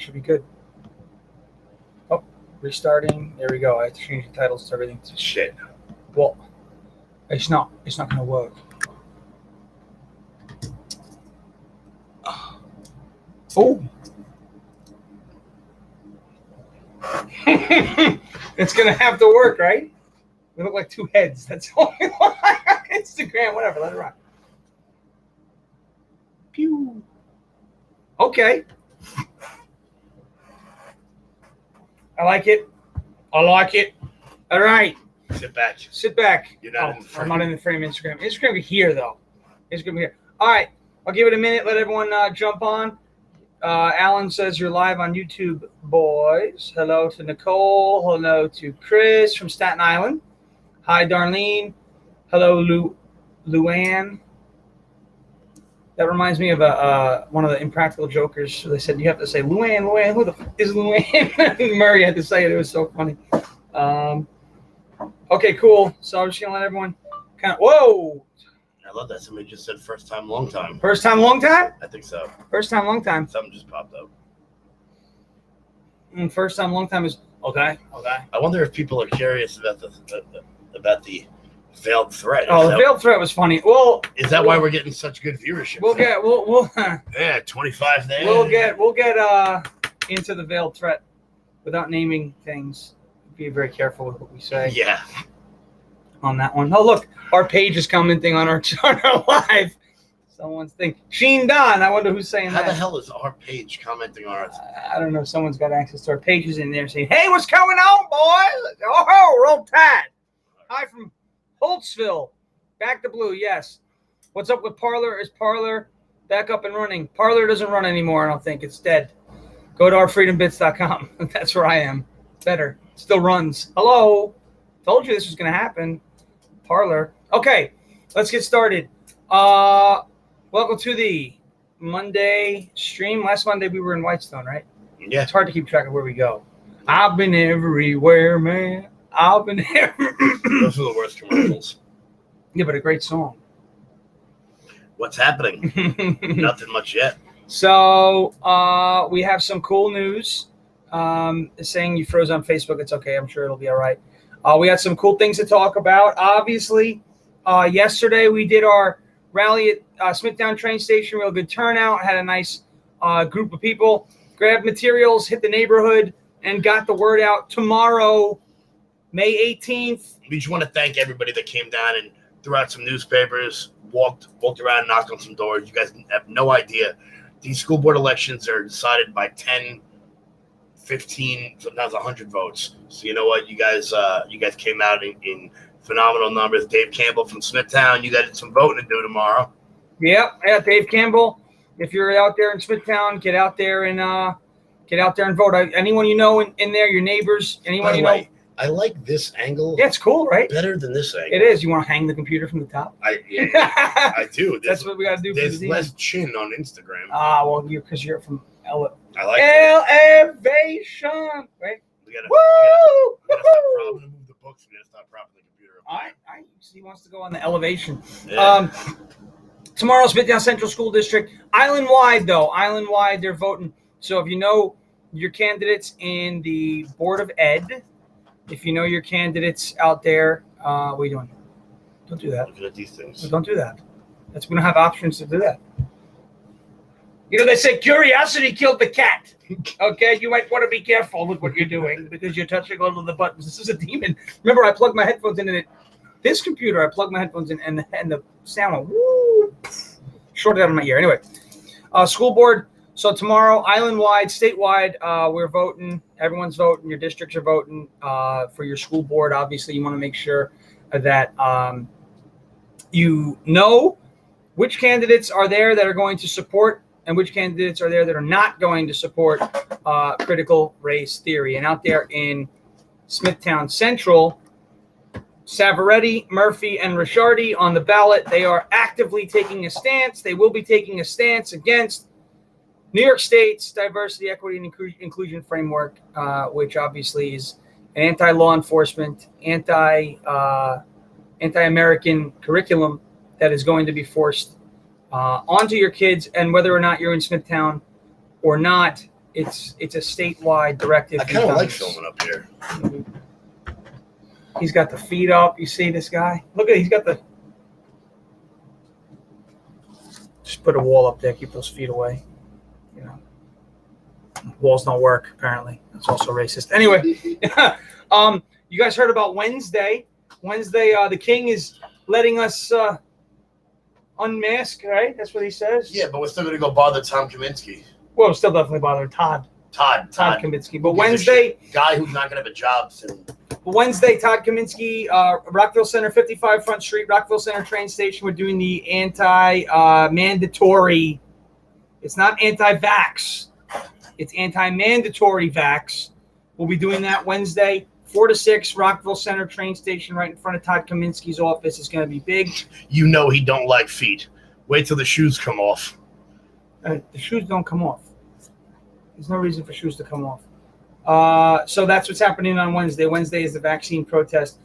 should be good. Oh, restarting. There we go. I have to change the titles to everything. Shit. Well, it's not going to work. Oh. It's going to have to work, right? We look like two heads. That's all we want on Instagram. Whatever. Let it rock. Pew. Okay. I like it. All right. Sit back. You're not in the frame. I'm not in the frame. Instagram. Instagram is here, though. Instagram here. All right. I'll give it a minute. Let everyone jump on. Alan says you're live on YouTube, boys. Hello to Nicole. Hello to Chris from Staten Island. Hi, Darlene. Hello, Luann. That reminds me of one of the Impractical Jokers. They said you have to say Luann. Who the f is Luann? Murray had to say it. It was so funny. Okay, cool. So I'm just gonna let everyone kind of. Whoa! I love that somebody just said first time, long time. First time, long time? I think so. First time, long time. Something just popped up. First time, long time is okay. I wonder if people are curious about the veiled threat. The veiled threat was funny. Well, is that why we're getting such good viewership? We'll 25 there. We'll get into the veiled threat without naming things. Be very careful with what we say. Yeah. On that one. Oh, look, our page is commenting on our live. Someone's thinking Sheen Don. I wonder who's saying that. How the hell is our page commenting on our? I don't know. Someone's got access to our pages in there saying, "Hey, what's going on, boys? Oh, roll tide." Hi from Holtzville. Back to blue. Yes. What's up with Parler? Is Parler back up and running? Parler doesn't run anymore. I don't think it's dead. Go to ourfreedombits.com. That's where I am. Better. Still runs. Hello. Told you this was going to happen. Parler. Okay, let's get started. Welcome to the Monday stream. Last Monday we were in Whitestone, right? Yeah. It's hard to keep track of where we go. I've been everywhere, man. I've been everywhere. Those are the worst commercials. Yeah, but a great song. What's happening? Nothing much yet. So we have some cool news. Saying you froze on Facebook. It's okay. I'm sure it'll be all right. We had some cool things to talk about. Obviously, yesterday we did our rally at Smithtown train station. Real good turnout. Had a nice group of people. Grabbed materials, hit the neighborhood, and got the word out. Tomorrow, May 18th. We just want to thank everybody that came down and threw out some newspapers, walked around, knocked on some doors. You guys have no idea. These school board elections are decided by 10, 15, sometimes 100 votes. So you know what? You guys came out in phenomenal numbers. Dave Campbell from Smithtown, you got some voting to do tomorrow. Yep, yeah, Dave Campbell. If you're out there in Smithtown, get out there and vote. Anyone you know in there, your neighbors, anyone you know. I like this angle. Yeah, it's cool, right? Better than this angle. It is. You want to hang the computer from the top? I do. That's what we got to do. There's less chin on Instagram. Well, because you're from I like elevation, right? We gotta stop propping to move the books. We gotta stop propping the computer up. All right. He wants to go on the elevation. Yeah. Tomorrow, Smithtown Central School District, island-wide, they're voting. So if you know your candidates in the Board of Ed, if you know your candidates out there, what are you doing? Don't do that. Looking at these things. Don't do that. We don't have options to do that. You know, they say curiosity killed the cat. Okay, you might want to be careful with what you're doing because you're touching all of the buttons. This is a demon. Remember, I plugged my headphones in, and this computer, I plugged my headphones in, and the sound went woo, shorted out of my ear. Anyway, school board. So tomorrow, island-wide, statewide, we're voting. Everyone's voting. Your districts are voting for your school board. Obviously, you want to make sure that you know which candidates are there that are going to support and which candidates are there that are not going to support critical race theory. And out there in Smithtown Central, Savaretti, Murphy, and Ricciardi on the ballot. They are actively taking a stance. They will be taking a stance against New York State's diversity, equity, and inclusion framework, which obviously is an anti-law enforcement, anti-American curriculum that is going to be forced onto your kids. And whether or not you're in Smithtown or not, It's a statewide directive. I kind of like filming up here. He's got the feet up. You see this guy? Look at, he's got the. Just put a wall up there. Keep those feet away. You know, walls don't work. Apparently, that's also racist. Anyway, you guys heard about Wednesday? Wednesday, the king is letting us unmask. Right? That's what he says. Yeah, but we're still gonna go bother Tom Kaminsky. Well, we're still definitely bothering Todd Kaminsky. But Wednesday, guy who's not gonna have a job soon. Wednesday, Todd Kaminsky, Rockville Center, 55 Front Street, Rockville Center train station. We're doing the anti-mandatory. It's not anti-vax. It's anti-mandatory vax. We'll be doing that Wednesday, 4 to 6, Rockville Center train station, right in front of Todd Kaminsky's office. It's going to be big. You know he don't like feet. Wait till the shoes come off. The shoes don't come off. There's no reason for shoes to come off. So that's what's happening on Wednesday. Wednesday is the vaccine protest.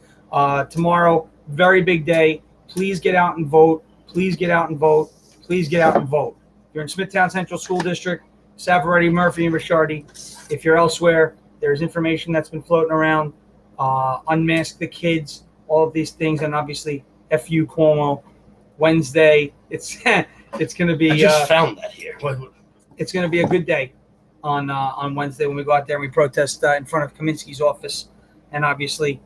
Tomorrow, very big day. Please get out and vote. Please get out and vote. Please get out and vote. If you're in Smithtown Central School District, Savaretti, Murphy, and Ricciardi. If you're elsewhere, there's information that's been floating around. Unmask the kids, all of these things, and obviously FU Cuomo. Wednesday, it's going to be. I just found that here. It's going to be a good day on Wednesday when we go out there and we protest in front of Kaminsky's office. And obviously,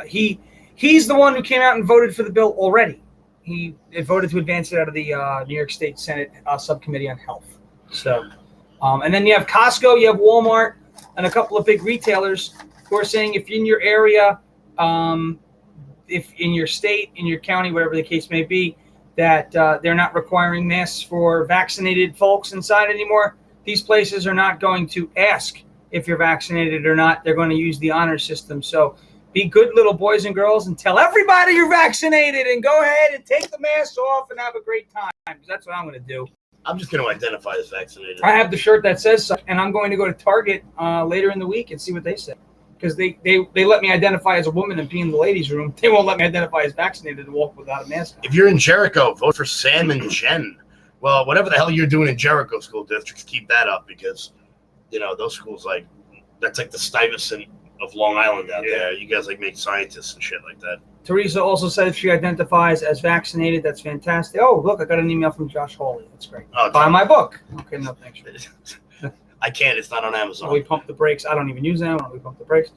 he's the one who came out and voted for the bill already. He voted to advance it out of the New York State Senate Subcommittee on Health. So, and then you have Costco, you have Walmart, and a couple of big retailers who are saying if in your area, if in your state, in your county, whatever the case may be, that they're not requiring masks for vaccinated folks inside anymore. These places are not going to ask if you're vaccinated or not. They're going to use the honor system. So be good little boys and girls and tell everybody you're vaccinated and go ahead and take the mask off and have a great time. That's what I'm going to do. I'm just going to identify as vaccinated. I have the shirt that says so, and I'm going to go to Target later in the week and see what they say. Because they let me identify as a woman and be in the ladies' room. They won't let me identify as vaccinated and walk without a mask on. If you're in Jericho, vote for Sam and Jen. Well, whatever the hell you're doing in Jericho school districts, keep that up because, you know, those schools, that's like the Stuyvesant of Long Island out there. You guys, make scientists and shit like that. Teresa also said she identifies as vaccinated. That's fantastic. Oh, look, I got an email from Josh Hawley. That's great. Oh, buy my book. Okay, no, thanks. I can't. It's not on Amazon. We pump the brakes. I don't even use Amazon. We pump the brakes.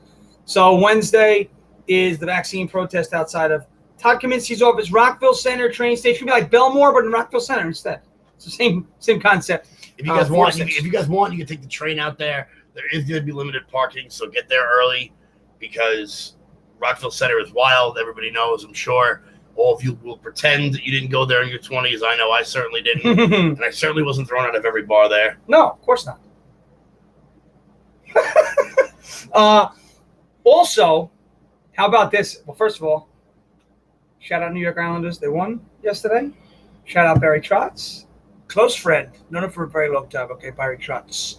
So Wednesday is the vaccine protest outside of Todd Kaminsky's office, Rockville Center train station. It'll be like Belmore, but in Rockville Center instead. It's the same concept. If you guys want, you can take the train out there. There is going to be limited parking, so get there early because Rockville Center is wild. Everybody knows, I'm sure. All of you will pretend that you didn't go there in your 20s. I know I certainly didn't, and I certainly wasn't thrown out of every bar there. No, of course not. Also, how about this? Well, first of all, shout out New York Islanders. They won yesterday. Shout out Barry Trotz. Close friend. Known him for a very long time. Okay, Barry Trotz.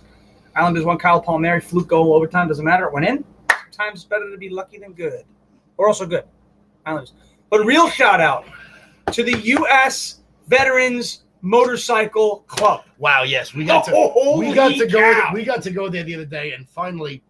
Islanders won. Kyle Palmieri. Fluke goal overtime. Doesn't matter. It went in. Times better to be lucky than good. Or also good. Islanders. But real shout out to the U.S. Veterans Motorcycle Club. Wow, yes. We got to go there the other day, and finally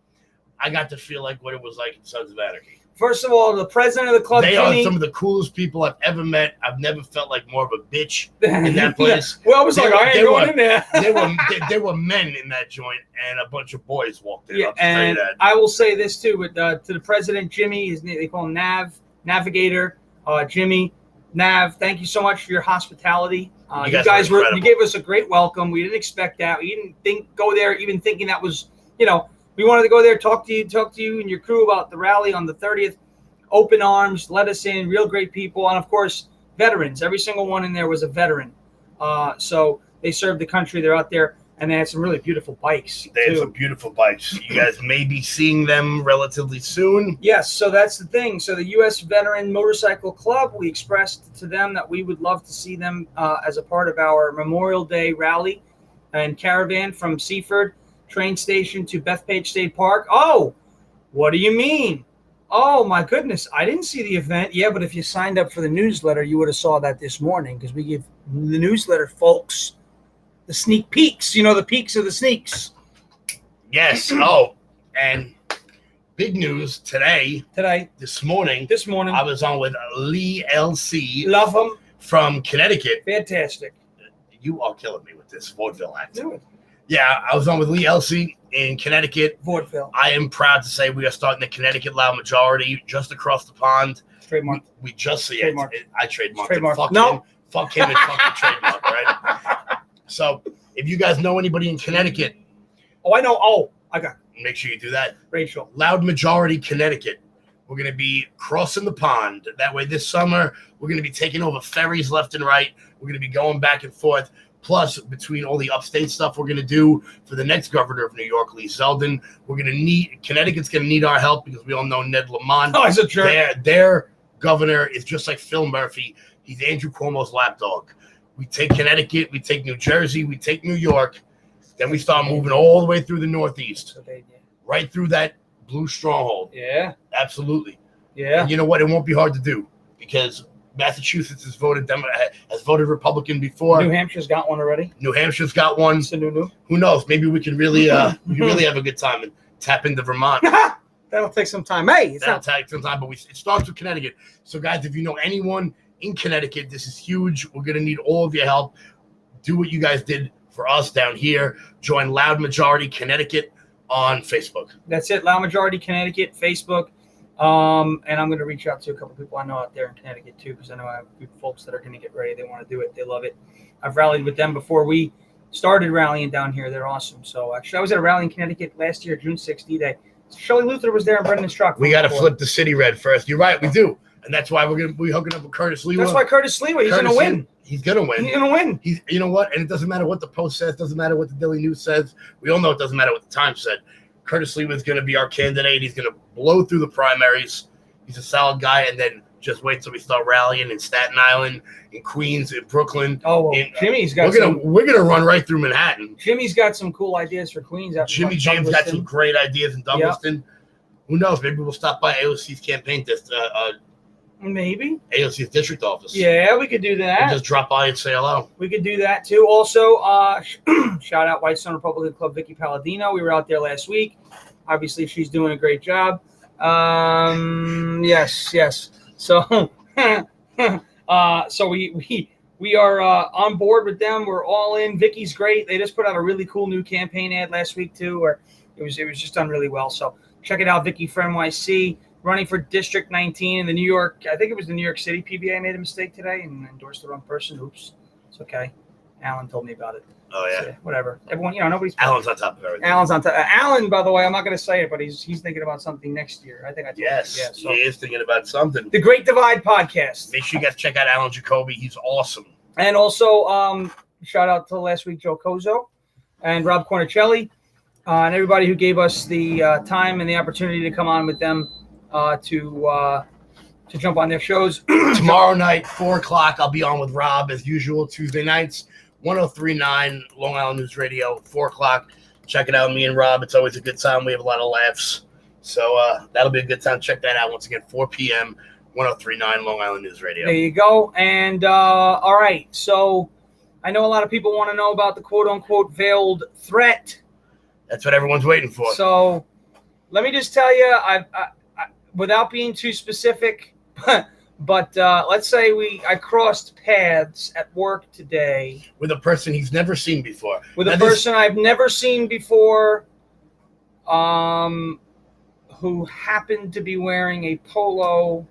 I got to feel like what it was like in Sons of Anarchy. First of all, the president of the club, they are some of the coolest people I've ever met. I've never felt like more of a bitch in that place. Well, I was I ain't going in there. There were men in that joint, and a bunch of boys walked in. Yeah, and I will say this too, with to the president, Jimmy, they call him Navigator, Jimmy, Nav. Thank you so much for your hospitality. You guys you gave us a great welcome. We didn't expect that. We didn't go there even thinking that was, we wanted to go there, talk to you and your crew about the rally on the 30th. Open arms, let us in, real great people. And, of course, veterans. Every single one in there was a veteran. So they served the country. They're out there, and they had some really beautiful bikes. They had some beautiful bikes. You guys may be seeing them relatively soon. Yes, so that's the thing. So the U.S. Veteran Motorcycle Club, we expressed to them that we would love to see them as a part of our Memorial Day rally and caravan from Seaford train station to Bethpage State Park. Oh, what do you mean? Oh, my goodness. I didn't see the event. Yeah, but if you signed up for the newsletter, you would have saw that this morning because we give the newsletter folks the sneak peeks, the peaks of the sneaks. Yes. Oh, and big news today. This morning, I was on with Lee LC. Love him. From Connecticut. Fantastic. You are killing me with this vaudeville act. Do it. Yeah, I was on with Lee LC in Connecticut. Vaudeville. I am proud to say we are starting the Connecticut Loud Majority just across the pond. Trademark. We just see it. I trademarked Trademark. it. Fuck him and fuck the trademark, right? So if you guys know anybody in Connecticut. Oh, I know. Oh, I got it. Make sure you do that. Rachel. Loud Majority Connecticut. We're going to be crossing the pond. That way this summer, we're going to be taking over ferries left and right. We're going to be going back and forth. Plus, between all the upstate stuff we're going to do for the next governor of New York, Lee Zeldin, we're going to need Connecticut's going to need our help because we all know Ned Lamont. Oh, he's a jerk. Their governor is just like Phil Murphy. He's Andrew Cuomo's lapdog. We take Connecticut, we take New Jersey, we take New York, then we start moving all the way through the Northeast, right through that blue stronghold. Yeah, absolutely. Yeah, and you know what? It won't be hard to do because Massachusetts has voted Republican before. New Hampshire's got one already. New Hampshire's got one. It's a new. Who knows? Maybe we can really have a good time and tap into Vermont. That'll take some time. Hey, that'll take some time, but it starts with Connecticut. So, guys, if you know anyone in Connecticut, this is huge. We're going to need all of your help. Do what you guys did for us down here. Join Loud Majority Connecticut on Facebook. That's it. Loud Majority Connecticut, Facebook. And I'm going to reach out to a couple people I know out there in Connecticut too, because I know I have folks that are going to get ready. They want to do it. They love it. I've rallied with them before we started rallying down here. They're awesome. So actually, I was at a rally in Connecticut last year, June 6th D-Day. Shelley Luther was there and Brendan Strzok. We got to flip the city red first. You're right, we do. And that's why we're going to be hooking up with Curtis Lewa. That's why Curtis Lewa, he's going to win. He's going to win. He's going to win. You know what? And it doesn't matter what the Post says. Doesn't matter what the Daily News says. We all know it doesn't matter what the Times said. Curtis Lewa is going to be our candidate. He's going to blow through the primaries. He's a solid guy. And then just wait till we start rallying in Staten Island, in Queens, in Brooklyn. Oh, well, Jimmy's got we're gonna run right through Manhattan. Jimmy's got some cool ideas for Queens. Jimmy James got some great ideas in Douglaston. Yep. Who knows? Maybe we'll stop by AOC's campaign maybe AOC's district office. Yeah, we could do that. And just drop by and say hello. We could do that too. Also, shout out Whitestone Republican Club Vicky Palladino. We were out there last week. Obviously, she's doing a great job. Yes. So, so we are on board with them. We're all in. Vicky's great. They just put out a really cool new campaign ad last week too, where it was just done really well. So check it out, Vicky for NYC, running for District 19 in the New York. I think it was the New York City PBA. Made a mistake today and endorsed the wrong person. Oops, it's okay. Alan told me about it. Oh yeah. So, whatever. Everyone, nobody's. Alan's on top of everything. Alan's on top. Alan, by the way, I'm not going to say it, but he's thinking about something next year. I think I told Yes, you. Yeah, so. He is thinking about something. The Great Divide podcast. Make sure you guys check out Alan Jacoby. He's awesome. And also, shout out to last week Joe Cozo and Rob Cornicelli and everybody who gave us the time and the opportunity to come on with them to jump on their shows. Tomorrow night, 4:00, I'll be on with Rob as usual. Tuesday nights, 103.9 Long Island News Radio, 4:00. Check it out, me and Rob. It's always a good time. We have a lot of laughs. So that'll be a good time. Check that out. Once again, 4 p.m., 103.9 Long Island News Radio. There you go. And all right. So I know a lot of people want to know about the quote-unquote veiled threat. That's what everyone's waiting for. So let me just tell you, I without being too specific, but let's say I crossed paths at work today. With a person he's never seen before. With a person I've never seen before, who happened to be wearing a polo.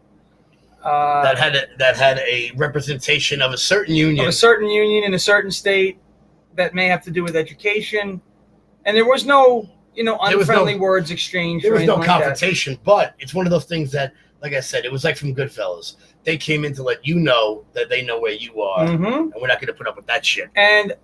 That had a representation of a certain union. Of a certain union in a certain state that may have to do with education. And there was no, unfriendly words exchanged. There was no confrontation, but it's one of those things that, like I said, it was like from Goodfellas. They came in to let you know that they know where you are, and we're not going to put up with that shit. And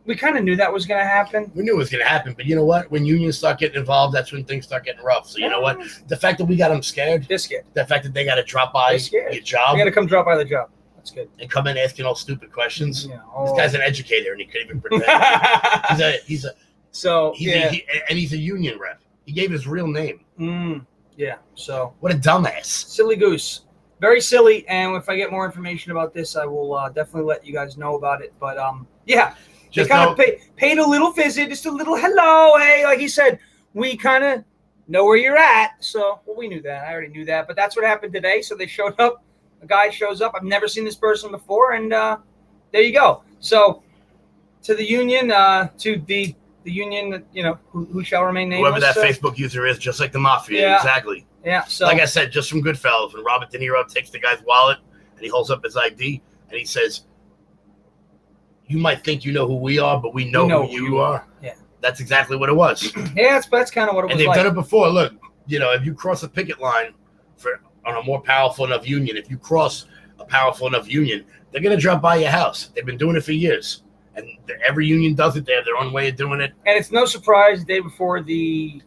we kind of knew that was going to happen. We knew it was going to happen, but you know what? When unions start getting involved, that's when things start getting rough. So you know what? The fact that we got them scared, they're scared. The fact that they got to drop by your job, they got to come drop by the job. That's good. And come in asking all stupid questions. Yeah. This guy's an educator, and he couldn't even pretend. he's a union rep. He gave his real name. Yeah. So what a dumbass. Silly goose. Very silly. And if I get more information about this, I will definitely let you guys know about it. But yeah, just they kind of paid a little visit, just a little hello. Hey, like he said, we kind of know where you're at. So, well, we knew that. I already knew that. But that's what happened today. So they showed up. A guy shows up. I've never seen this person before. And there you go. So to the union, to the union, you know, who shall remain nameless. Whoever that Facebook user is, just like the mafia. Yeah. Exactly. Yeah. So like I said, just from Goodfellas, when Robert De Niro takes the guy's wallet and he holds up his ID and he says, "You might think you know who we are, but we know who you are." Yeah. That's exactly what it was. Yeah, that's kind of what it was. And they've like. done it before. Look, you know, if you cross a picket line on a more powerful enough union, if you cross a powerful enough union, they're going to drop by your house. They've been doing it for years. And every union does it. They have their own way of doing it. And it's no surprise the day before the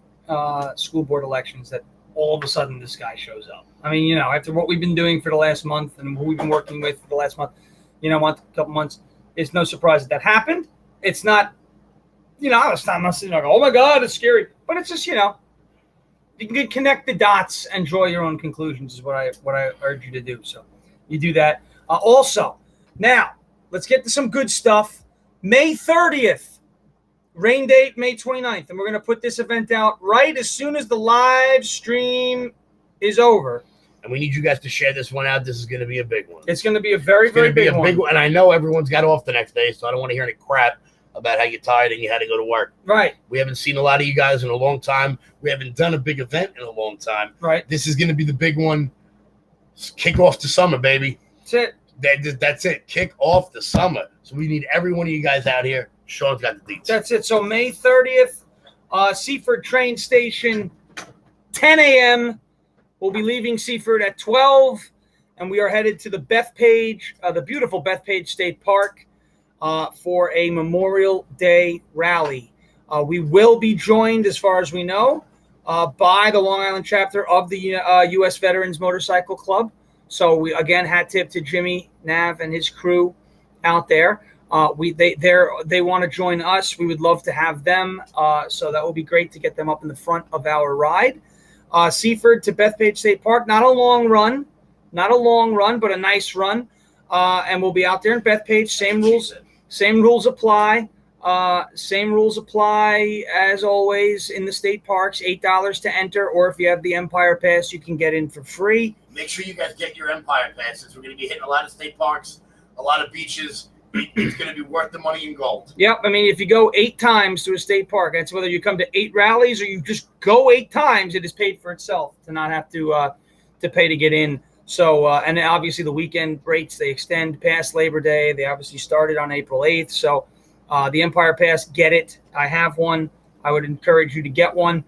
school board elections that all of a sudden this guy shows up. I mean, you know, after what we've been doing for the last month and who we've been working with for the last month, you know, couple months, it's no surprise that happened. It's not, you know, I'm not sitting there going, oh my God, it's scary. But it's just, you know, you can connect the dots and draw your own conclusions is what I urge you to do. So you do that. Also, now, let's get to some good stuff. May 30th, rain date May 29th. And we're going to put this event out right as soon as the live stream is over. And we need you guys to share this one out. This is going to be a big one. It's going to be a very, very big one. And I know everyone's got off the next day, so I don't want to hear any crap about how you're tired and you had to go to work. Right. We haven't seen a lot of you guys in a long time. We haven't done a big event in a long time. Right. This is going to be the big one. Kick off the summer, baby. That's it. That's it. Kick off the summer. So we need every one of you guys out here. Sean's got the deets. That's it. So May 30th, Seaford train station, 10 a.m. We'll be leaving Seaford at 12, and we are headed to the Bethpage, the beautiful Bethpage State Park, for a Memorial Day rally. We will be joined, as far as we know, by the Long Island chapter of the U.S. Veterans Motorcycle Club. So we again hat tip to Jimmy Nav and his crew out there. They want to join us. We would love to have them. So that will be great to get them up in the front of our ride. Seaford to Bethpage State Park, not a long run, but a nice run. And we'll be out there in Bethpage. Same rules apply. Same rules apply as always in the state parks. $8 to enter, or if you have the Empire Pass, you can get in for free. Make sure you guys get your Empire Passes. We're going to be hitting a lot of state parks, a lot of beaches. It's going to be worth the money in gold. Yep. I mean, if you go 8 times to a state park, that's whether you come to 8 rallies or you just go 8 times, it is paid for itself to not have to pay to get in. So, and then obviously the weekend rates, they extend past Labor Day. They obviously started on April 8th. So the Empire Pass, get it. I have one. I would encourage you to get one.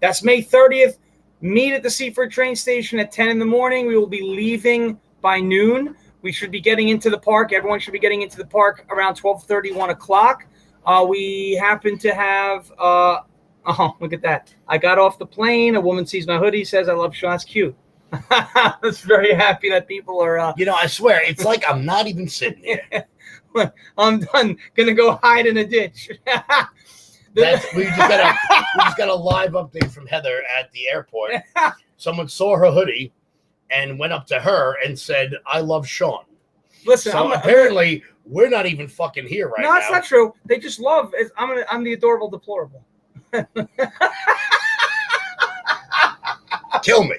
That's May 30th. Meet at the Seaford train station at 10 in the morning. We will be leaving by noon. We should be getting into the park. Everyone should be getting into the park around 12:30, 1 o'clock. We happen to have, oh, look at that. I got off the plane. A woman sees my hoodie, says, I love Sean. It's cute. I was very happy that people are. You know, I swear, it's like I'm not even sitting here. I'm done. Gonna go hide in a ditch. We just got a live update from Heather at the airport. Someone saw her hoodie and went up to her and said, I love Sean. Listen, so apparently we're not even fucking here right now. No, it's not true. They just love. I'm the adorable deplorable. Kill me.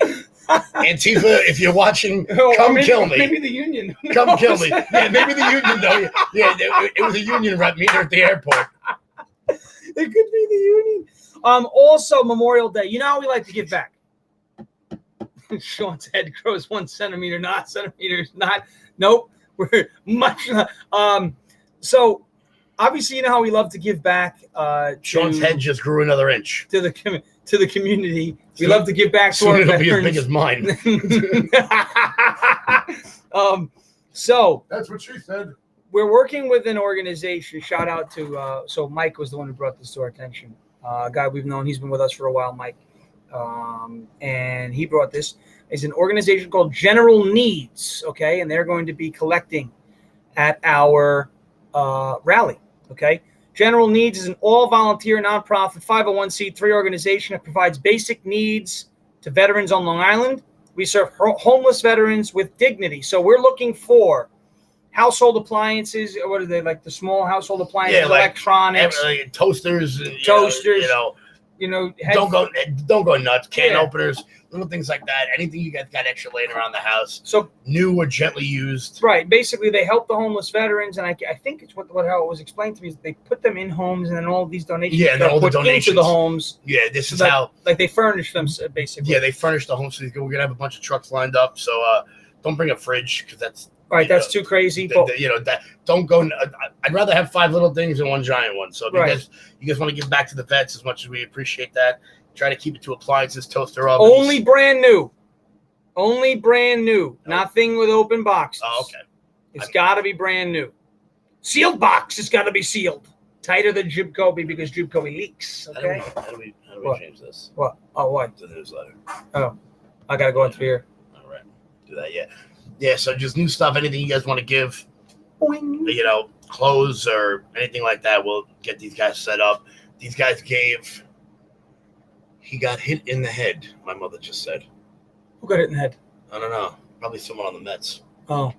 Antifa, if you're watching, come kill me. Maybe the union. Come kill me. Yeah, maybe the union, though. Yeah, it was a union rep meeting her at the airport. It could be the union. Also, Memorial Day. You know how we like to give back. Sean's head grows 1 centimeter, not centimeters, not. Nope. We're much. So, obviously, you know how we love to give back. Sean's head just grew another inch. To the community. We love to give back to our it'll veterans. be as big as mine. So that's what she said. We're working with an organization. Shout out to so Mike was the one who brought this to our attention. A guy we've known. He's been with us for a while, Mike. And he brought this. It's an organization called General Needs. Okay, and they're going to be collecting at our rally. Okay. General Needs is an all-volunteer, nonprofit, 501c3 organization that provides basic needs to veterans on Long Island. We serve homeless veterans with dignity. So we're looking for household appliances. What are they, like the small household appliances, like electronics? toasters. Don't go nuts. Can Yeah. openers, little things like that. Anything you guys got extra laying around the house, So new or gently used. right, basically they help the homeless veterans, and I think it's how it was explained to me is they put them in homes, and then all these donations Yeah, and are all the put donations into the homes. Yeah, this So is that- how. Like they furnish them basically. Yeah, they furnish the home, so we're gonna have a bunch of trucks lined up. So don't bring a fridge because that's Right, that's too crazy. that don't go. I'd rather have 5 little things than one giant one. So if Right. you guys want to give back to the vets as much as we appreciate that, try to keep it to appliances, toaster ovens. Only brand new. Only brand new. Nothing with open boxes. Oh, okay. It's got to be brand new. Sealed box has got to be sealed. Tighter than Jib Kobe because Jib Kobe leaks. Okay. How do we What? change this? What? Oh, what? The newsletter. Oh, I got to go through here. All right. Do that. Yeah. Yeah. So just new stuff. Anything you guys want to give, Boing. clothes or anything like that, we'll get these guys set up. These guys he got hit in the head. My mother just said. Who got hit in the head? I don't know. Probably someone on the Mets. Oh.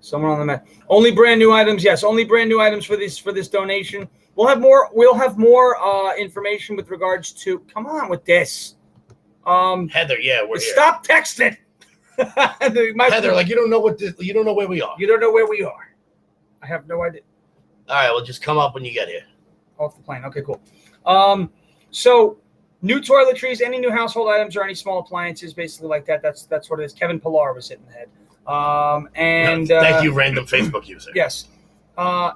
Someone on the mat. Only brand new items. Yes, only brand new items for this donation. We'll have more information with regards to. Come on with this. Heather, yeah, we're here. Stop texting. Heather, like you don't know where we are. You don't know where we are. I have no idea. All right, well, just come up when you get here. Off the plane. Okay, cool. So new toiletries, any new household items, or any small appliances, basically like that. That's what it is. Kevin Pillar was hitting the head. Thank you, random Facebook user. Yes.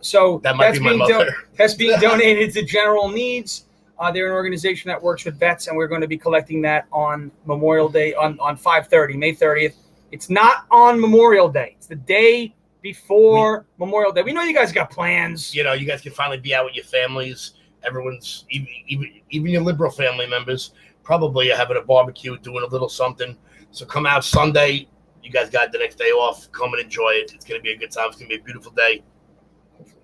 So that might be my mother. That's being donated to General Needs. They're an organization that works with vets, and we're going to be collecting that on Memorial Day on 5/30, May 30th. It's not on Memorial Day. It's the day before Memorial Day. We know you guys got plans. You guys can finally be out with your families. Everyone's, even your liberal family members, probably having a barbecue, doing a little something. So come out Sunday. You guys got the next day off. Come and enjoy it. It's going to be a good time. It's going to be a beautiful day.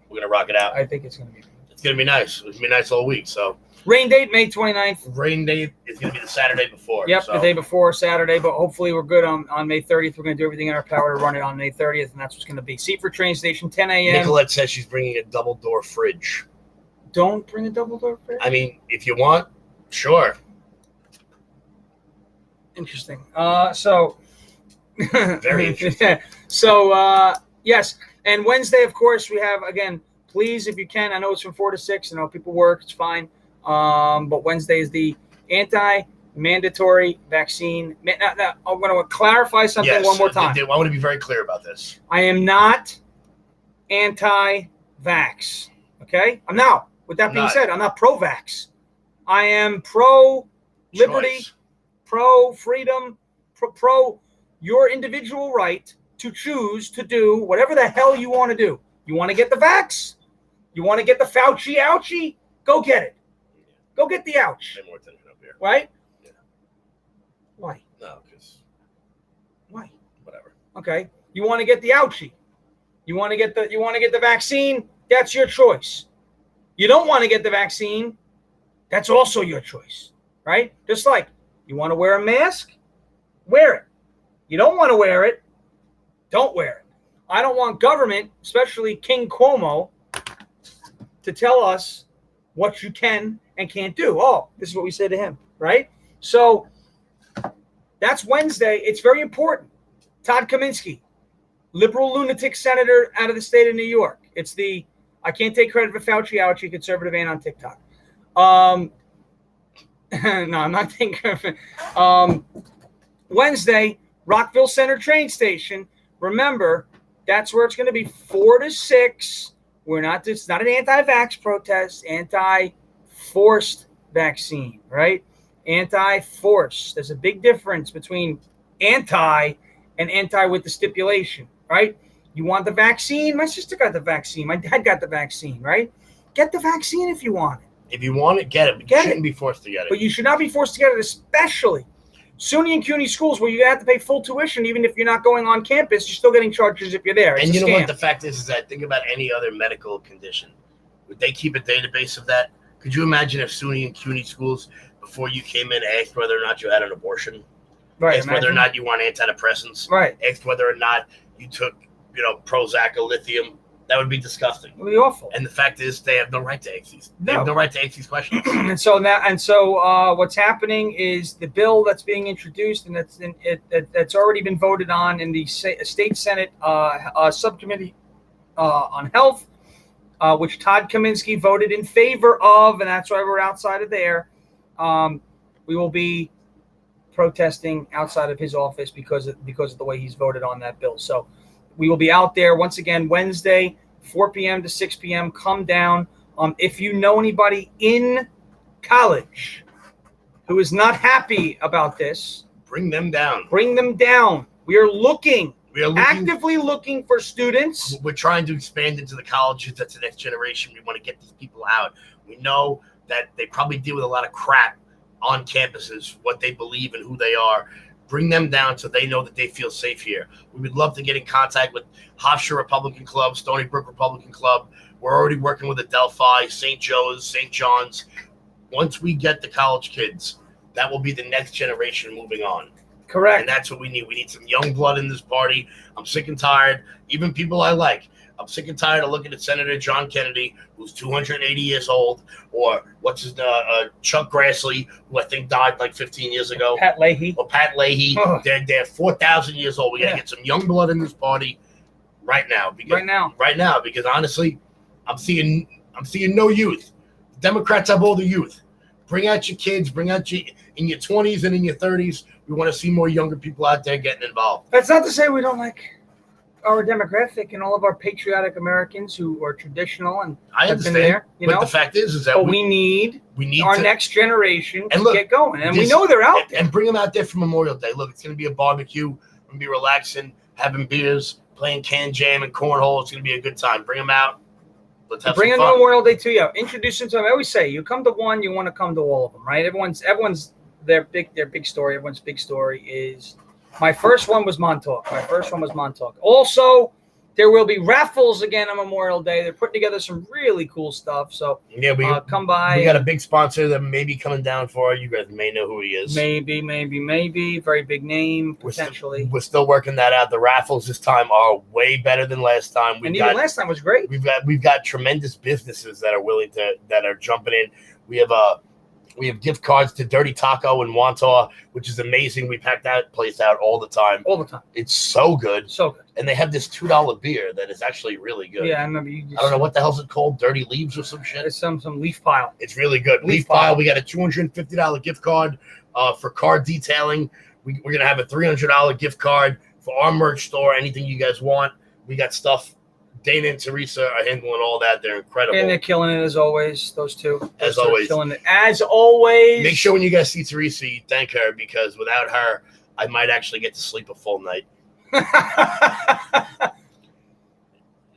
We're going to rock it out. I think it's going to be. It's going to be nice. It's going to be nice all week. So rain date, May 29th. Rain date is going to be the Saturday before. Yep, so. the day before Saturday, but hopefully we're good on May 30th. We're going to do everything in our power to run it on May 30th, and that's what's going to be. Seaford train station, 10 a.m. Nicolette says she's bringing a double-door fridge. Don't bring a double-door fridge? I mean, if you want, sure. Interesting. So... Very interesting. So, yes. And Wednesday, of course, we have, again, please, if you can, I know it's from 4 to 6. I know people work. It's fine. But Wednesday is the anti-mandatory vaccine. Now, I'm going to clarify something one more time. I want to be very clear about this. I am not anti-vax. Okay? I'm now. With that being said, I'm not pro-vax. I am pro-liberty, pro-freedom, pro your individual right to choose to do whatever the hell you want to do. You want to get the vax? You want to get the Fauci ouchie? Go get it. Go get the ouch. Pay more attention up here. Right? Yeah. Why? No, because. Why? Whatever. Okay. You want to get the ouchie. You want to get the vaccine? That's your choice. You don't want to get the vaccine? That's also your choice. Right? Just like you want to wear a mask? Wear it. You don't want to wear it, don't wear it. I don't want government, especially King Cuomo, to tell us what you can and can't do. Oh, this is what we say to him, right? So that's Wednesday. It's very important. Todd Kaminsky, liberal lunatic senator out of the state of New York. It's I can't take credit for Fauci ouchie, conservative and on TikTok. No, I'm not taking credit for Wednesday, Rockville Center train station. Remember, that's where it's going to be 4 to 6. It's not an anti-vax protest, anti-forced vaccine, right? Anti-forced. There's a big difference between anti and anti with the stipulation, right? You want the vaccine? My sister got the vaccine. My dad got the vaccine, right? Get the vaccine if you want it. If you want it, get it. But you shouldn't be forced to get it. But you should not be forced to get it, especially SUNY and CUNY schools where you have to pay full tuition even if you're not going on campus. You're still getting charges if you're there. And you know what the fact is that think about any other medical condition. Would they keep a database of that? Could you imagine if SUNY and CUNY schools, before you came in, asked whether or not you had an abortion? Right. Asked whether or not you were on antidepressants? Right. Asked whether or not you took, Prozac or lithium? That would be disgusting. It would be awful. And the fact is, they have no right to ask these. They No. have no right to ask these questions. And so what's happening is the bill that's being introduced, and that's already been voted on in the state Senate subcommittee on health, which Todd Kaminsky voted in favor of, and that's why we're outside of there. We will be protesting outside of his office because of the way he's voted on that bill. So we will be out there once again Wednesday, 4 p.m. to 6 p.m. Come down. If you know anybody in college who is not happy about this, Bring them down. bring them down. We are actively looking for students. We're trying to expand into the colleges. That's the next generation. We want to get these people out. We know that they probably deal with a lot of crap on campuses, what they believe and who they are. Bring them down so they know that they feel safe here. We would love to get in contact with Hofstra Republican Club, Stony Brook Republican Club. We're already working with Adelphi, St. Joe's, St. John's. Once we get the college kids, that will be the next generation moving on. Correct. And that's what we need. We need some young blood in this party. I'm sick and tired. Even people I like. I'm sick and tired of looking at Senator John Kennedy, who's 280 years old, or Chuck Grassley, who I think died like 15 years ago. Pat Leahy. Or Pat Leahy. Oh. They're 4,000 years old. We got to get some young blood in this party right now. Right now, because honestly, I'm seeing no youth. The Democrats have all the youth. Bring out your kids. Bring out in your 20s and in your 30s. We want to see more younger people out there getting involved. That's not to say we don't like our demographic and all of our patriotic Americans who are traditional and I have understand, been there. but the fact is that we need our next generation to get going, and we know they're out there. And bring them out there for Memorial Day. Look, it's going to be a barbecue. We're going to be relaxing, having beers, playing can jam and cornhole. It's going to be a good time. Bring them out. Let's have bring some them fun. to Memorial Day too. Yeah, introduce them to them. I always say, you come to one, you want to come to all of them, right? Everyone's their big story. Everyone's big story is. My first one was Montauk. Also, there will be raffles again on Memorial Day. They're putting together some really cool stuff. So yeah, come by. We got a big sponsor that may be coming down for you. Guys may know who he is. Maybe. Very big name, potentially. We're still working that out. The raffles this time are way better than last time. Even last time was great. We've got tremendous businesses that are jumping in. We have gift cards to Dirty Taco in Wantagh, which is amazing. We pack that place out all the time. It's so good. And they have this $2 beer that is actually really good. Yeah, I remember I don't know what the hell's it called, Dirty Leaves or some shit. It's some leaf pile. It's really good. Leaf pile. We got a $250 gift card for car detailing. We're gonna have a $300 gift card for our merch store. Anything you guys want. We got stuff. Dana and Teresa are handling all that. They're incredible. And they're killing it as always, those two. As always. Killing it. As always. Make sure when you guys see Teresa, you thank her, because without her, I might actually get to sleep a full night.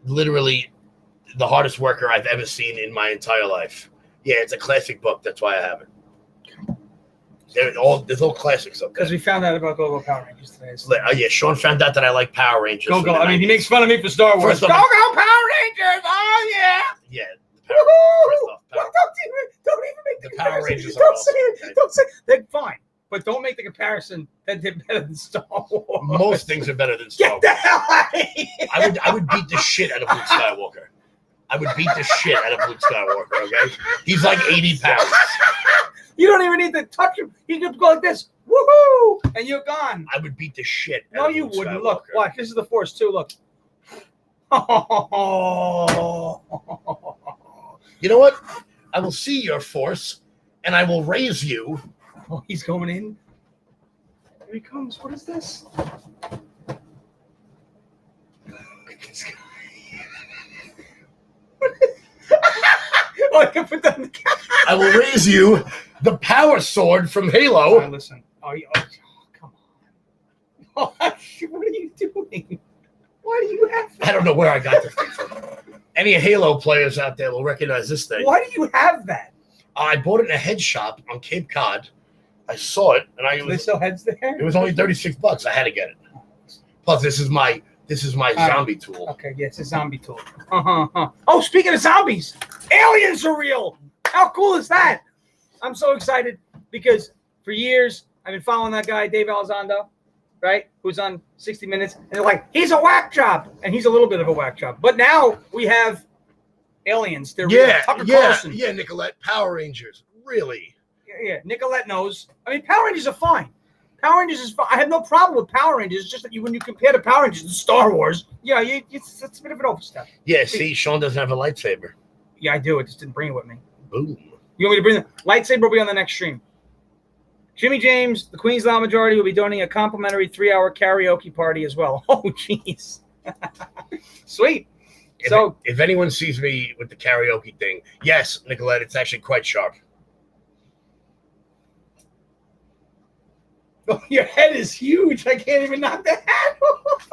Literally the hardest worker I've ever seen in my entire life. Yeah, it's a classic book. That's why I have it. There's all classics up there. Because we found out about Go-Go Power Rangers today. So. Yeah, Sean found out that I like Power Rangers. Go-Go. I mean, he makes fun of me for Star Wars. Go-Go Power Rangers! Oh, yeah! Yeah. Don't even make the Power comparison. Rangers. Don't say it. Don't say it. They're fine. But don't make the comparison that they're better than Star Wars. Most things are better than Star Wars. Get the hell out of here! I would beat the shit out of Luke Skywalker. I would beat the shit out of Luke Skywalker, okay? He's like 80 pounds. You don't even need to touch him. He could go like this. Woohoo! And you're gone. I would beat the shit out No, of you Luke wouldn't. Skywalker. Look, watch. This is the Force, too. Look. You know what? I will see your Force, and I will raise you. Oh, he's going in. Here he comes. What is this? Look at this guy. Oh, I can put that in the camera. I will raise you the power sword from Halo. All right, listen. Oh, come on. Oh, what are you doing? Why do you have that? I don't know where I got this thing from. Any Halo players out there will recognize this thing. Why do you have that? I bought it in a head shop on Cape Cod. I saw it, and They still heads there? It was only $36. I had to get it. Plus, this is my zombie tool. Okay, yes, a zombie tool. Oh, speaking of zombies, aliens are real. How cool is that? I'm so excited because for years I've been following that guy, Dave Elizondo. right? Who's on 60 Minutes, and they're like, he's a whack job, and he's a little bit of a whack job. But now we have aliens. They're real. Tucker Carlson. Yeah, Nicolette. Power Rangers. Really? Yeah, Nicolette knows. I mean, Power Rangers are fine. Power Rangers is fine. I have no problem with Power Rangers. It's just that when you compare the Power Rangers to Star Wars, it's a bit of an overstep. Yeah, see, Sean doesn't have a lightsaber. Yeah, I do. I just didn't bring it with me. Boom. You want me to bring the lightsaber? Will be on the next stream. Jimmy James, the Queens Law Majority, will be donating a complimentary 3-hour karaoke party as well. Oh, jeez. Sweet. If anyone sees me with the karaoke thing, yes, Nicolette, it's actually quite sharp. Oh, your head is huge. I can't even knock the hat off.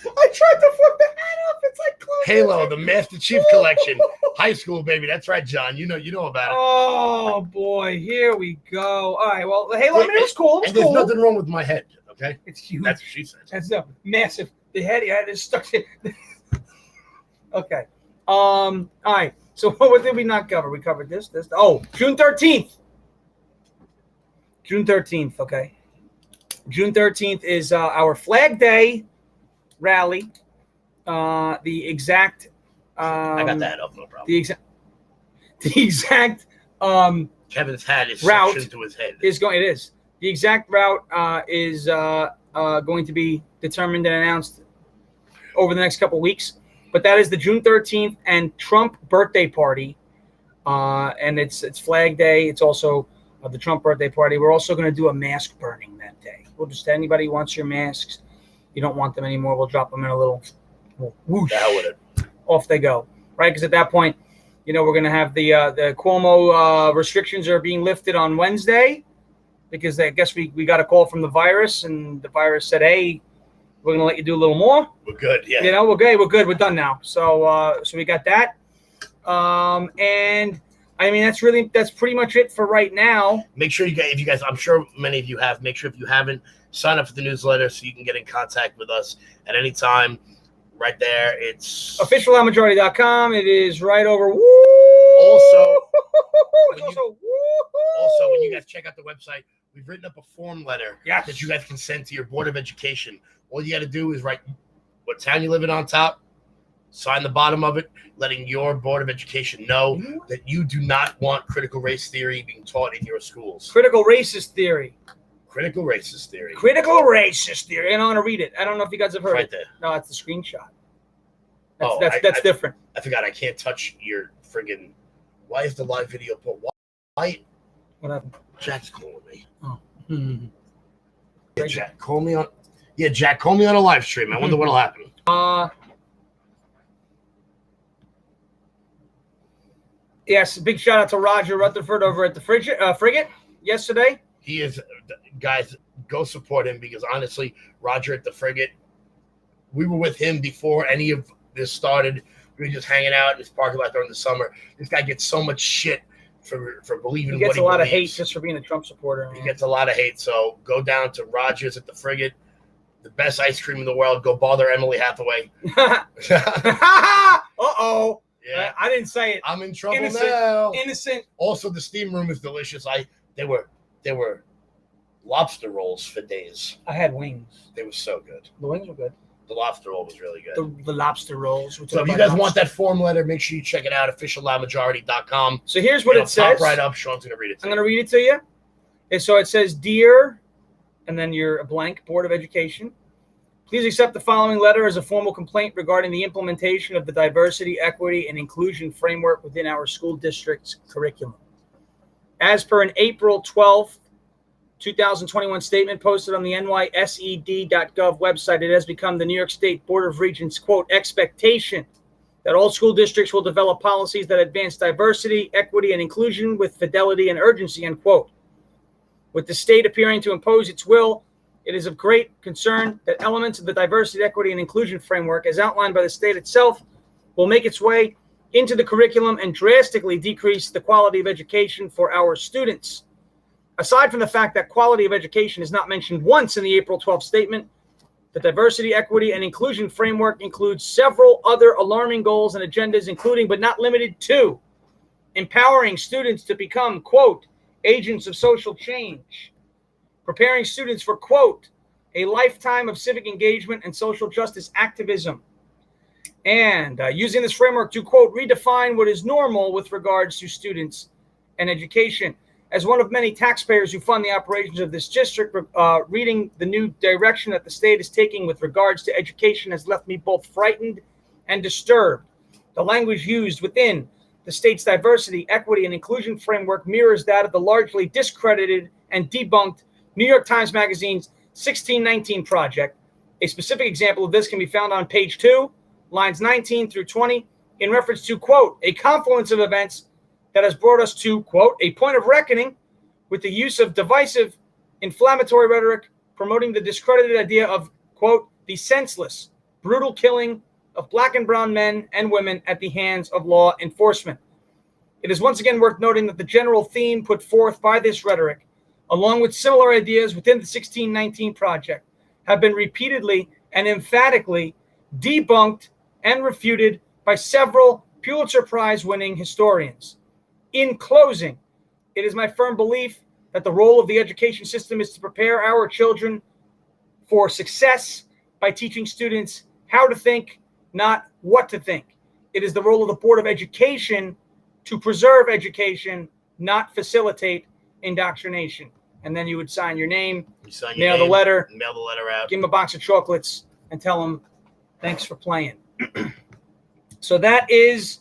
I tried to flip the hat off. It's like close. Halo, the Master Chief Collection. High school, baby. That's right, John. You know about it. Oh, boy. Here we go. All right. Well, the Halo, it was cool. And there's nothing wrong with my head, okay? It's huge. That's what she said. That's massive. The head is stuck in. Okay. All right. So what did we not cover? We covered this. Oh, June 13th. June 13th, okay. June 13th is our Flag Day rally. The exact I got that up, no problem. The exact Kevin's hat is route suctioned to his head. It is. The exact route is going to be determined and announced over the next couple weeks. But that is the June 13th and Trump birthday party. And it's Flag Day. It's also the Trump birthday party. We're also going to do a mask burning that day. We'll just, anybody who wants your masks, you don't want them anymore, we'll drop them in a little whoosh. The hell with it. Off they go. Right? Because at that point, we're going to have the Cuomo restrictions are being lifted on Wednesday. Because I guess we got a call from the virus, and the virus said, hey, we're going to let you do a little more. We're good, yeah. We're good. We're done now. So we got that. And I mean, that's pretty much it for right now. Make sure if you guys, I'm sure many of you have, make sure if you haven't, sign up for the newsletter so you can get in contact with us at any time. Right there, it's officiallawmajority.com. It is right over. Woo! Also, when you guys check out the website, we've written up a form letter that you guys can send to your Board of Education. All you got to do is write what town you live in on top, sign the bottom of it, letting your Board of Education know that you do not want critical race theory being taught in your schools. Critical racist theory. Critical racist theory. Critical racist theory. And I'm going to read it. I don't know if you guys have heard right it. There. No, that's the screenshot. That's different. I forgot. I can't touch your friggin'. Why is the live video put? Why? What happened? Jack's calling me. Oh. Yeah, Jack, call me on. Yeah, Jack, call me on a live stream. I wonder what'll happen. Yes, big shout out to Roger Rutherford over at the Frigate yesterday. He is, guys, go support him because honestly, Roger at the Frigate, we were with him before any of this started. We were just hanging out in his parking lot during the summer. This guy gets so much shit for believing what he believes. He gets a lot of hate just for being a Trump supporter. He gets a lot of hate. So go down to Rogers at the Frigate, the best ice cream in the world. Go bother Emily Hathaway. Uh-oh. Yeah, I didn't say it. I'm in trouble now. Innocent. Also, the steam room is delicious. They were lobster rolls for days. I had wings. They were so good. The wings were good. The lobster roll was really good. The lobster rolls. So if you guys want that form letter, make sure you check it out, officiallawmajority.com. So here's what it says. Pop right up. Sean's going to read it to you. I'm going to read it to you. And so it says, Dear, and then you're a blank, Board of Education. Please accept the following letter as a formal complaint regarding the implementation of the diversity, equity, and inclusion framework within our school district's curriculum. As per an April 12th, 2021 statement posted on the nysed.gov website, it has become the New York State Board of Regents, quote, expectation that all school districts will develop policies that advance diversity, equity, and inclusion with fidelity and urgency, end quote. With the state appearing to impose its will, it is of great concern that elements of the diversity, equity, and inclusion framework, as outlined by the state itself, will make its way into the curriculum and drastically decrease the quality of education for our students. Aside from the fact that quality of education is not mentioned once in the April 12th statement, the diversity, equity, and inclusion framework includes several other alarming goals and agendas, including but not limited to empowering students to become, quote, agents of social change, preparing students for, quote, a lifetime of civic engagement and social justice activism, and using this framework to, quote, redefine what is normal with regards to students and education. As one of many taxpayers who fund the operations of this district, reading the new direction that the state is taking with regards to education has left me both frightened and disturbed. The language used within the state's diversity, equity, and inclusion framework mirrors that of the largely discredited and debunked New York Times Magazine's 1619 Project. A specific example of this can be found on page 2, lines 19 through 20, in reference to, quote, a confluence of events that has brought us to, quote, a point of reckoning with the use of divisive, inflammatory rhetoric, promoting the discredited idea of, quote, the senseless, brutal killing of Black and brown men and women at the hands of law enforcement. It is once again worth noting that the general theme put forth by this rhetoric, along with similar ideas within the 1619 Project, have been repeatedly and emphatically debunked and refuted by several Pulitzer Prize-winning historians. In closing, it is my firm belief that the role of the education system is to prepare our children for success by teaching students how to think, not what to think. It is the role of the Board of Education to preserve education, not facilitate indoctrination. And then you would sign your name, mail the letter out, give them a box of chocolates, and tell them, thanks for playing. So that is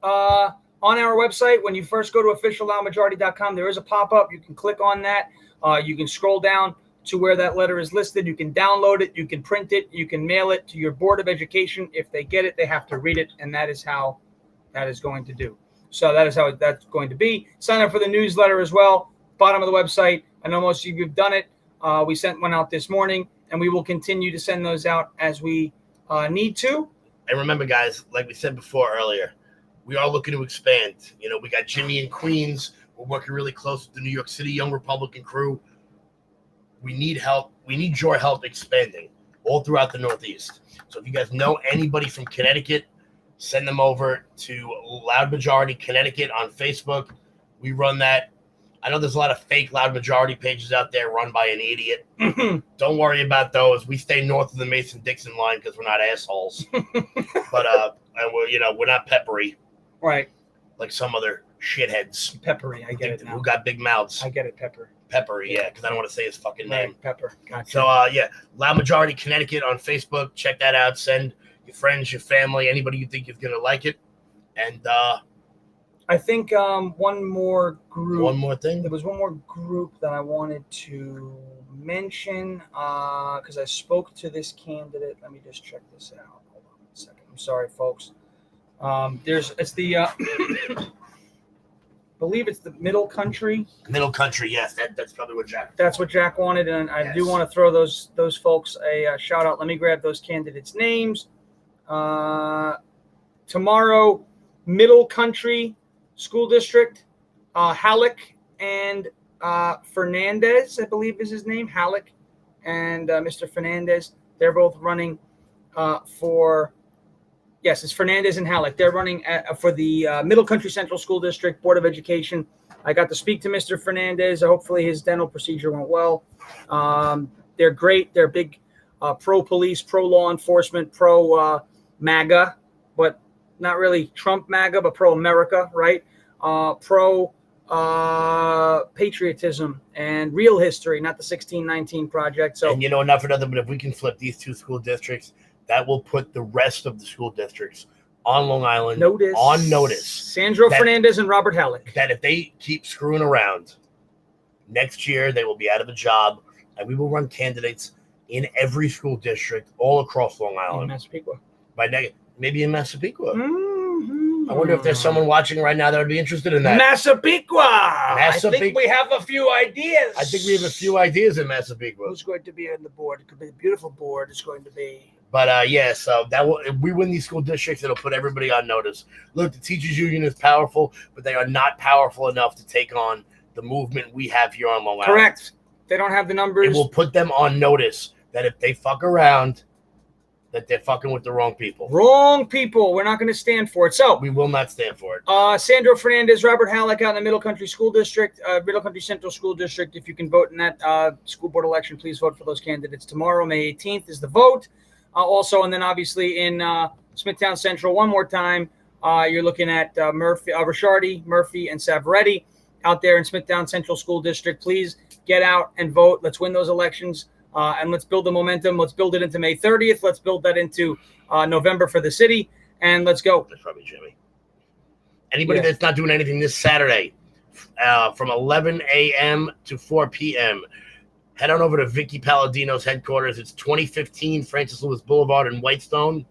on our website. When you first go to officiallowmajority.com, there is a pop-up. You can click on that. You can scroll down to where that letter is listed. You can download it. You can print it. You can mail it to your Board of Education. If they get it, they have to read it, and that is how that is going to do. So that is how that's going to be. Sign up for the newsletter as well. Bottom of the website. I know most of you have done it. We sent one out this morning, and we will continue to send those out as we need to. And remember, guys, like we said before earlier, we are looking to expand. You know, we got Jimmy in Queens. We're working really close with the New York City Young Republican crew. We need help. We need your help expanding all throughout the Northeast. So if you guys know anybody from Connecticut, send them over to Loud Majority Connecticut on Facebook. We run that. I know there's a lot of fake Loud Majority pages out there run by an idiot. Don't worry about those. We stay north of the Mason-Dixon line because we're not assholes. But and we're not peppery, right? Like some other shitheads. Peppery, I get it now. Who got big mouths? I get it, Peppery, yeah, because I don't want to say his fucking name. Pepper. Gotcha. So Loud Majority Connecticut on Facebook. Check that out. Send your friends, your family, anybody you think is gonna like it, and. I think one more group. One more thing? There was one more group that I wanted to mention because I spoke to this candidate. Let me just check this out. Hold on a second. I'm sorry, folks. It's the, believe it's the Middle Country. Middle Country, yes. That's probably what Jack. That's what Jack wanted, and I do want to throw those folks a shout out. Let me grab those candidates' names. Tomorrow, Middle Country School District, Halleck and Fernandez, I believe is his name, Halleck and Mr. Fernandez. They're both running it's Fernandez and Halleck. They're running for the Middle Country Central School District Board of Education. I got to speak to Mr. Fernandez. Hopefully his dental procedure went well. They're great. They're big pro-police, pro-law enforcement, pro-MAGA, but not really Trump MAGA, but pro-America, right? Pro-patriotism and real history, not the 1619 Project. So, and not for nothing, but if we can flip these two school districts, that will put the rest of the school districts on Long Island on notice. Sandro Fernandez and Robert Halleck. That if they keep screwing around, next year they will be out of a job, and we will run candidates in every school district all across Long Island. In Massapequa. Maybe in Massapequa. Mm-hmm. I wonder if there's someone watching right now that would be interested in that. Massapequa. I think we have a few ideas. I think we have a few ideas in Massapequa. Who's going to be on the board? It could be a beautiful board. It's going to be. But so that will, if we win these school districts, it'll put everybody on notice. Look, the teachers union is powerful, but they are not powerful enough to take on the movement we have here on Long Island. Correct. They don't have the numbers. It will put them on notice that if they fuck around, that they're fucking with the wrong people. Wrong people. We're not going to stand for it. So We will not stand for it. Sandro Fernandez, Robert Halleck out in the Middle Country School District, Middle Country Central School District. If you can vote in that school board election, please vote for those candidates tomorrow. May 18th is the vote. Also, and then obviously in Smithtown Central, one more time, you're looking at Ricciardi, Murphy, and Savaretti out there in Smithtown Central School District. Please get out and vote. Let's win those elections, and let's build the momentum. Let's build it into May 30th. Let's build that into November for the city, and let's go. That's probably Jimmy. Anybody that's not doing anything this Saturday from 11 a.m. to 4 p.m., head on over to Vicky Palladino's headquarters. It's 2015 Francis Lewis Boulevard in Whitestone.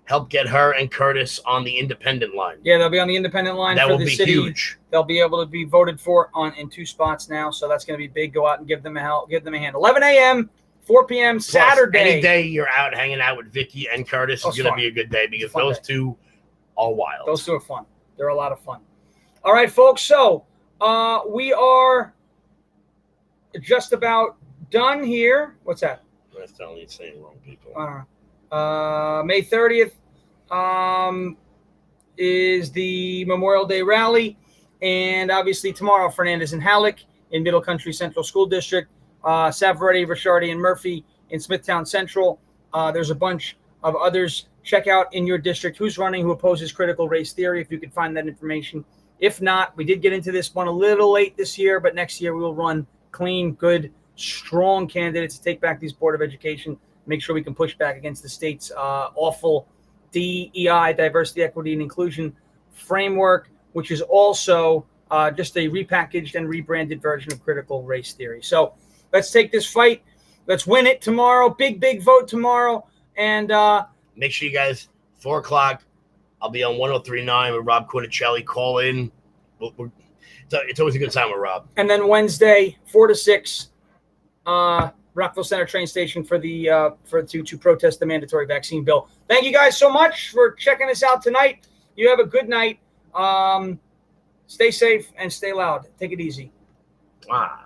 Help get her and Curtis on the independent line. Yeah, they'll be on the independent line That for will the be city. huge. They'll be able to be voted for in 2 spots now, so that's going to be big. Go out and give them a hand. 11 a.m., 4 p.m. Plus, Saturday. any day you're out hanging out with Vicky and Curtis is going to be a good day because those two are wild. Those two are fun. They're a lot of fun. All right, folks. So we are just about done here. What's that? That's only saying wrong people. May 30th is the Memorial Day rally. And obviously tomorrow, Fernandez and Halleck in Middle Country Central School District, Savaretti, Ricciardi, and Murphy in Smithtown Central. There's a bunch of others. Check out in your district who's running, who opposes critical race theory, if you can find that information. If not, we did get into this one a little late this year, but next year we will run clean, good, strong candidates to take back these Board of Education, make sure we can push back against the state's awful DEI, diversity, equity, and inclusion framework, which is also just a repackaged and rebranded version of critical race theory. So let's take this fight. Let's win it tomorrow. Big, big vote tomorrow. And make sure you guys, 4 o'clock, I'll be on 103.9 with Rob Quinicelli. Call in. It's always a good time with Rob. And then Wednesday, 4 to 6, Rockville Center train station for to protest the mandatory vaccine bill. Thank you guys so much for checking us out tonight. You have a good night. Stay safe and stay loud. Take it easy. Ah.